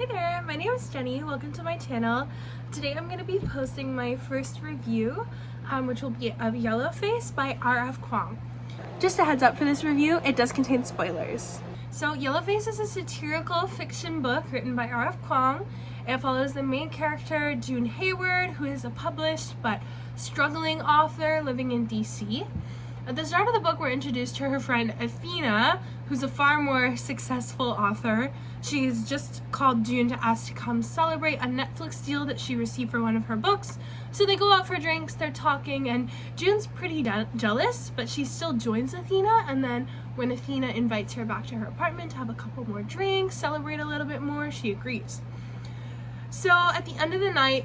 Hey there, my name is Jenny. Welcome to my channel. Today I'm going to be posting my first review, which will be of Yellowface by R.F. Kuang. Just a heads up for this review, it does contain spoilers. So Yellowface is a satirical fiction book written by R.F. Kuang. It follows the main character, June Hayward, who is a published but struggling author living in DC. At the start of the book, we're introduced to her friend Athena, who's a far more successful author. She's just called June to ask to come celebrate a Netflix deal that she received for one of her books. So they go out for drinks, they're talking, and June's pretty jealous, but she still joins Athena. And then when Athena invites her back to her apartment to have a couple more drinks, celebrate a little bit more, she agrees. So at the end of the night,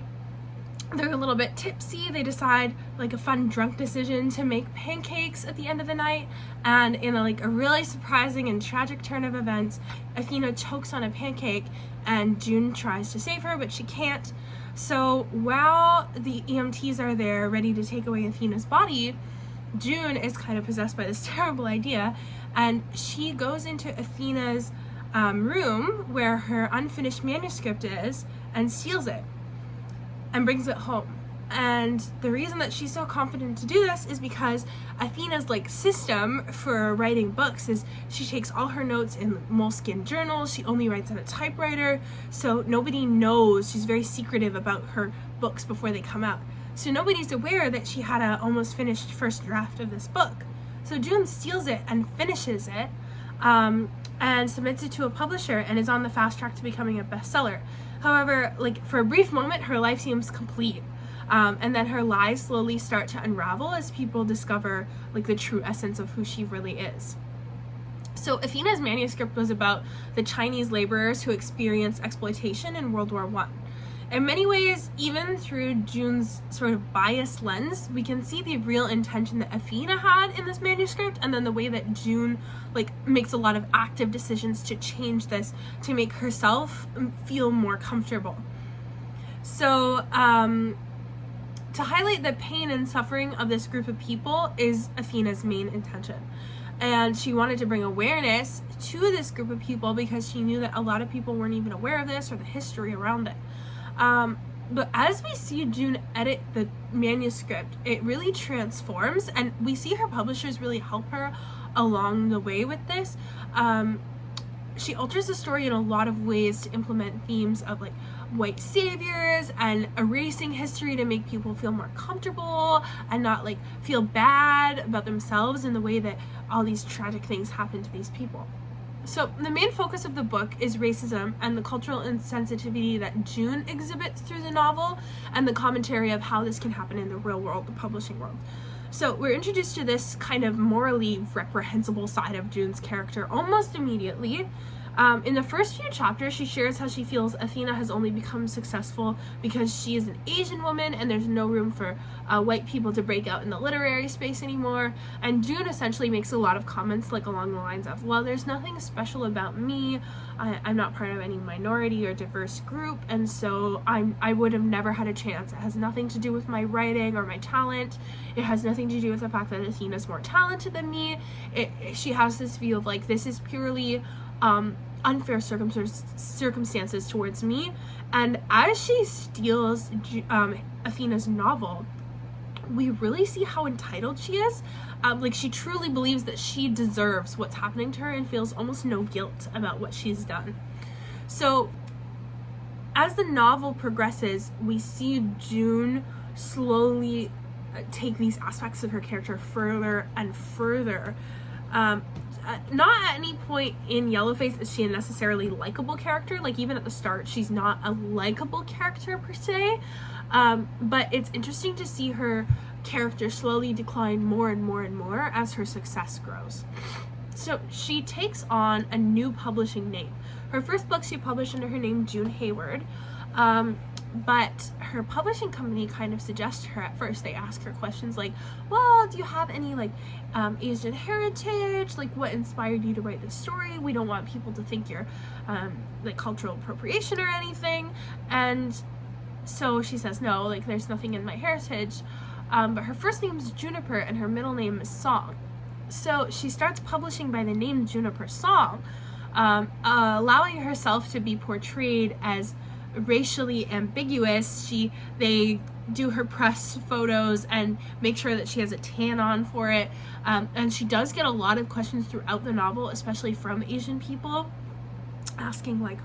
they're a little bit tipsy. They decide, like, a fun drunk decision to make pancakes at the end of the night, and in a really surprising and tragic turn of events, Athena chokes on a pancake and June tries to save her, but she can't. So while the EMTs are there ready to take away Athena's body, June is kind of possessed by this terrible idea, and she goes into Athena's room where her unfinished manuscript is and steals it and brings it home. And the reason that she's so confident to do this is because Athena's system for writing books is she takes all her notes in moleskin journals. She only writes on a typewriter, so nobody knows. She's very secretive about her books before they come out, so nobody's aware that she had a almost finished first draft of this book. So June steals it and finishes it, and submits it to a publisher and is on the fast track to becoming a bestseller. However, for a brief moment, her life seems complete, and then her lies slowly start to unravel as people discover the true essence of who she really is. So Athena's manuscript was about the Chinese laborers who experienced exploitation in World War I. In many ways, even through June's sort of biased lens, we can see the real intention that Athena had in this manuscript, and then the way that June makes a lot of active decisions to change this to make herself feel more comfortable. So to highlight the pain and suffering of this group of people is Athena's main intention. And she wanted to bring awareness to this group of people because she knew that a lot of people weren't even aware of this or the history around it. But as we see June edit the manuscript, it really transforms, and we see her publishers really help her along the way with this. She alters the story in a lot of ways to implement themes of white saviors and erasing history to make people feel more comfortable and not feel bad about themselves in the way that all these tragic things happen to these people. So the main focus of the book is racism and the cultural insensitivity that June exhibits through the novel, and the commentary of how this can happen in the real world, the publishing world. So we're introduced to this kind of morally reprehensible side of June's character almost immediately. In the first few chapters, she shares how she feels Athena has only become successful because she is an Asian woman and there's no room for white people to break out in the literary space anymore. And June essentially makes a lot of comments along the lines of, well, there's nothing special about me. I'm not part of any minority or diverse group, and so I would have never had a chance. It has nothing to do with my writing or my talent. It has nothing to do with the fact that Athena's more talented than me. She has this view of this is purely unfair circumstances towards me. And as she steals Athena's novel, we really see how entitled she is. She truly believes that she deserves what's happening to her and feels almost no guilt about what she's done. So as the novel progresses, we see June slowly take these aspects of her character further and further. Not at any point in Yellowface is she a necessarily likable character. Even at the start, she's not a likable character per se, but it's interesting to see her character slowly decline more and more and more as her success grows. So she takes on a new publishing name. Her first book she published under her name June Hayward, but her publishing company kind of suggests to her at first. They ask her questions like, well, do you have any Asian heritage? What inspired you to write this story? We don't want people to think you're cultural appropriation or anything. And so she says, no, there's nothing in my heritage. But her first name is Juniper and her middle name is Song. So she starts publishing by the name Juniper Song, allowing herself to be portrayed as racially ambiguous. They do her press photos and make sure that she has a tan on for it, and she does get a lot of questions throughout the novel, especially from Asian people, asking like,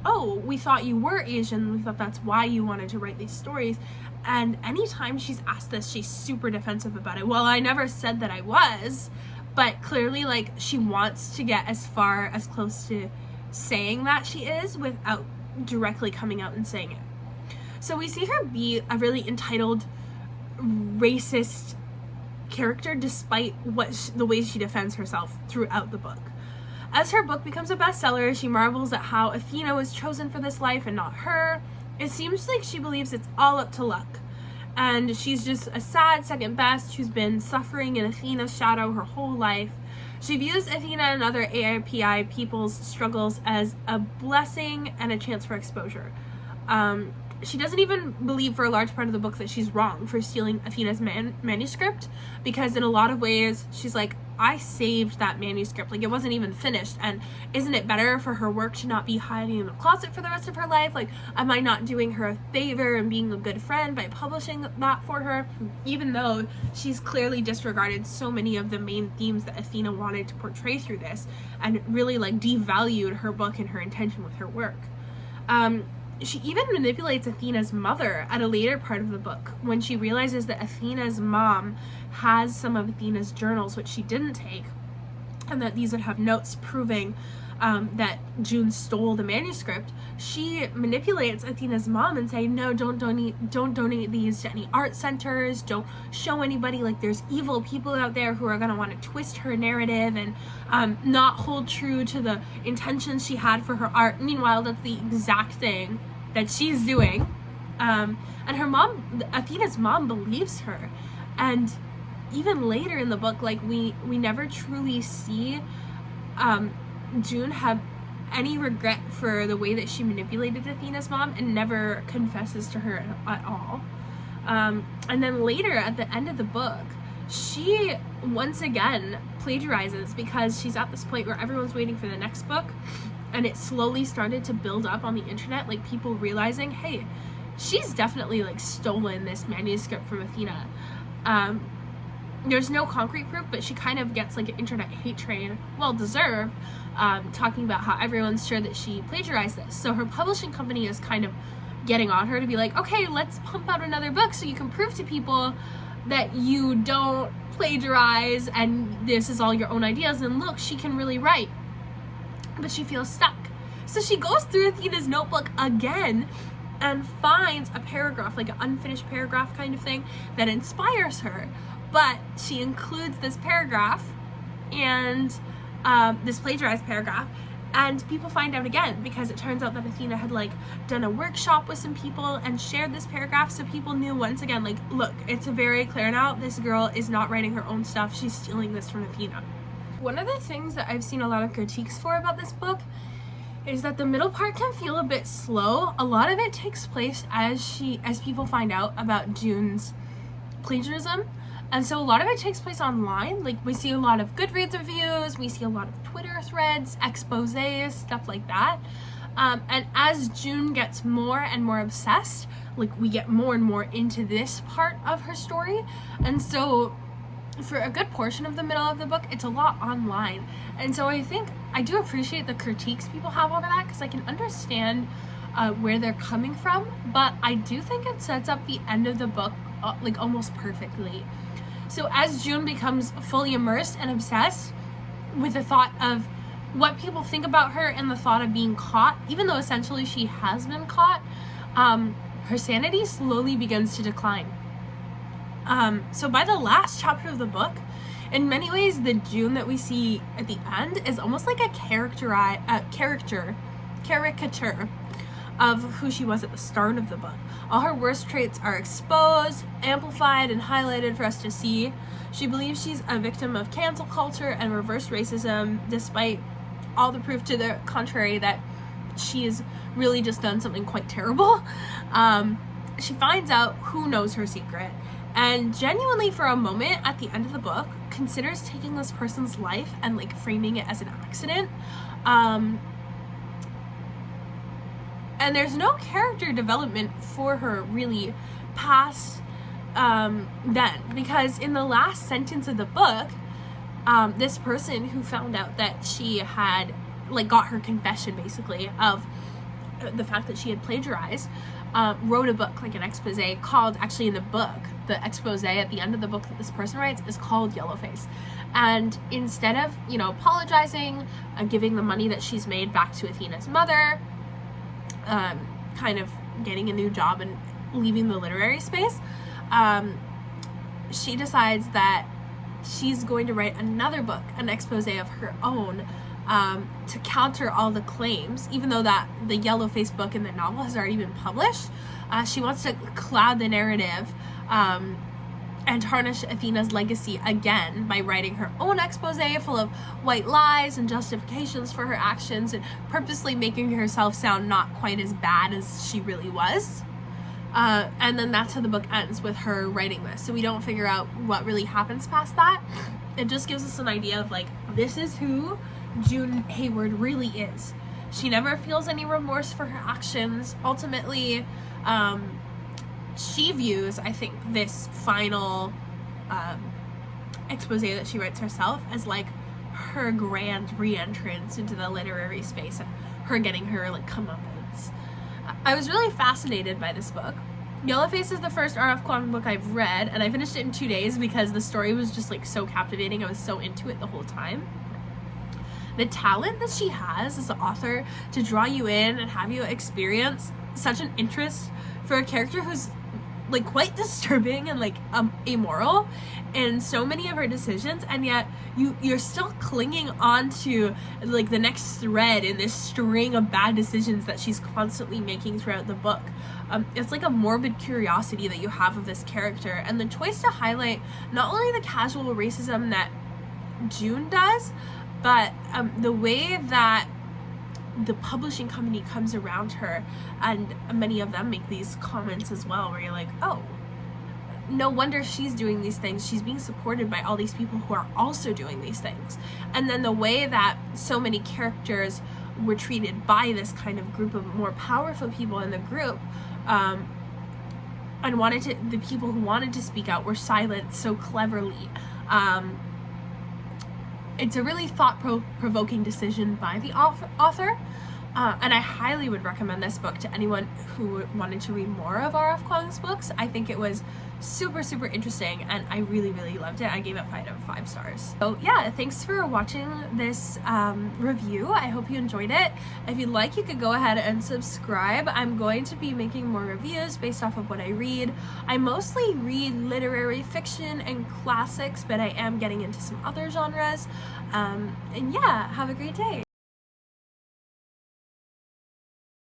oh, we thought you were Asian, we thought that's why you wanted to write these stories. And anytime she's asked this, she's super defensive about it. Well, I never said that I was, but clearly like she wants to get as close to saying that she is without directly coming out and saying it. So we see her be a really entitled, racist character despite the ways she defends herself throughout the book. As her book becomes a bestseller, she marvels at how Athena was chosen for this life and not her. It seems like she believes it's all up to luck, and she's just a sad second best who's been suffering in Athena's shadow her whole life. She views Athena and other AIPI people's struggles as a blessing and a chance for exposure. She doesn't even believe for a large part of the book that she's wrong for stealing Athena's manuscript, because in a lot of ways she's like, I saved that manuscript, like it wasn't even finished, and isn't it better for her work to not be hiding in a closet for the rest of her life? Like, am I not doing her a favor and being a good friend by publishing that for her, even though she's clearly disregarded so many of the main themes that Athena wanted to portray through this, and really like devalued her book and her intention with her work. She even manipulates Athena's mother at a later part of the book when she realizes that Athena's mom has some of Athena's journals, which she didn't take, and that these would have notes proving that June stole the manuscript. She manipulates Athena's mom and say, no, don't donate these to any art centers, don't show anybody, like there's evil people out there who are going to want to twist her narrative and not hold true to the intentions she had for her art. Meanwhile, that's the exact thing that she's doing, and her mom, Athena's mom, believes her. And even later in the book, like we never truly see June have any regret for the way that she manipulated Athena's mom, and never confesses to her at all. And then later at the end of the book, she once again plagiarizes, because she's at this point where everyone's waiting for the next book, and it slowly started to build up on the internet, like people realizing, hey, she's definitely like stolen this manuscript from Athena. There's no concrete proof, but she kind of gets like an internet hate train, well deserved, talking about how everyone's sure that she plagiarized this. So her publishing company is kind of getting on her to be like, okay, let's pump out another book so you can prove to people that you don't plagiarize and this is all your own ideas, and look, she can really write. But she feels stuck. So she goes through Athena's notebook again and finds a paragraph, like an unfinished paragraph kind of thing, that inspires her. But she includes this paragraph and this plagiarized paragraph, and people find out again, because it turns out that Athena had like done a workshop with some people and shared this paragraph, so people knew once again, like, look, it's very clear now, this girl is not writing her own stuff, she's stealing this from Athena. One of the things that I've seen a lot of critiques for about this book is that the middle part can feel a bit slow. A lot of it takes place as people find out about June's plagiarism. And so a lot of it takes place online. Like, we see a lot of Goodreads reviews, we see a lot of Twitter threads, exposés, stuff like that. And as June gets more and more obsessed, like, we get more and more into this part of her story. And so for a good portion of the middle of the book, it's a lot online. And so I think I do appreciate the critiques people have over that, because I can understand where they're coming from. But I do think it sets up the end of the book like almost perfectly. So as June becomes fully immersed and obsessed with the thought of what people think about her and the thought of being caught, even though essentially she has been caught, her sanity slowly begins to decline. So by the last chapter of the book, in many ways, the June that we see at the end is almost like a caricature of who she was at the start of the book. All her worst traits are exposed, amplified, and highlighted for us to see. She believes she's a victim of cancel culture and reverse racism, despite all the proof to the contrary that she's really just done something quite terrible. She finds out who knows her secret, and genuinely for a moment at the end of the book considers taking this person's life and like framing it as an accident. And there's no character development for her really past then, because in the last sentence of the book, this person who found out that she had like got her confession basically of the fact that she had plagiarized, wrote a book, like an expose called, actually in the book, the expose at the end of the book that this person writes is called Yellowface. And instead of, you know, apologizing and giving the money that she's made back to Athena's mother, kind of getting a new job and leaving the literary space, she decides that she's going to write another book, an expose of her own, to counter all the claims, even though that the Yellowface book and the novel has already been published. She wants to cloud the narrative and tarnish Athena's legacy again by writing her own expose full of white lies and justifications for her actions, and purposely making herself sound not quite as bad as she really was. And then that's how the book ends, with her writing this. So we don't figure out what really happens past that. It just gives us an idea of like, this is who June Hayward really is. She never feels any remorse for her actions. Ultimately, she views, I think, this final expose that she writes herself as like her grand re-entrance into the literary space, and her getting her like comeuppance. I was really fascinated by this book. Yellowface is the first R.F. Kuang book I've read, and I finished it in 2 days because the story was just like so captivating. I was so into it the whole time. The talent that she has as an author to draw you in and have you experience such an interest for a character who's like quite disturbing and like amoral in so many of her decisions, and yet you're still clinging on to like the next thread in this string of bad decisions that she's constantly making throughout the book. It's like a morbid curiosity that you have of this character, and the choice to highlight not only the casual racism that June does, but the way that the publishing company comes around her, and many of them make these comments as well, where you're like, oh, no wonder she's doing these things. She's being supported by all these people who are also doing these things. And then the way that so many characters were treated by this kind of group of more powerful people in the group, and the people who wanted to speak out were silenced so cleverly. It's a really thought-provoking decision by the author, and I highly would recommend this book to anyone who wanted to read more of R.F. Kuang's books. I think it was super, super interesting, and I really, really loved it. I gave it 5 out of 5 stars. So yeah, thanks for watching this review. I hope you enjoyed it. If you'd like, you could go ahead and subscribe. I'm going to be making more reviews based off of what I read. I mostly read literary fiction and classics, but I am getting into some other genres. And yeah, have a great day.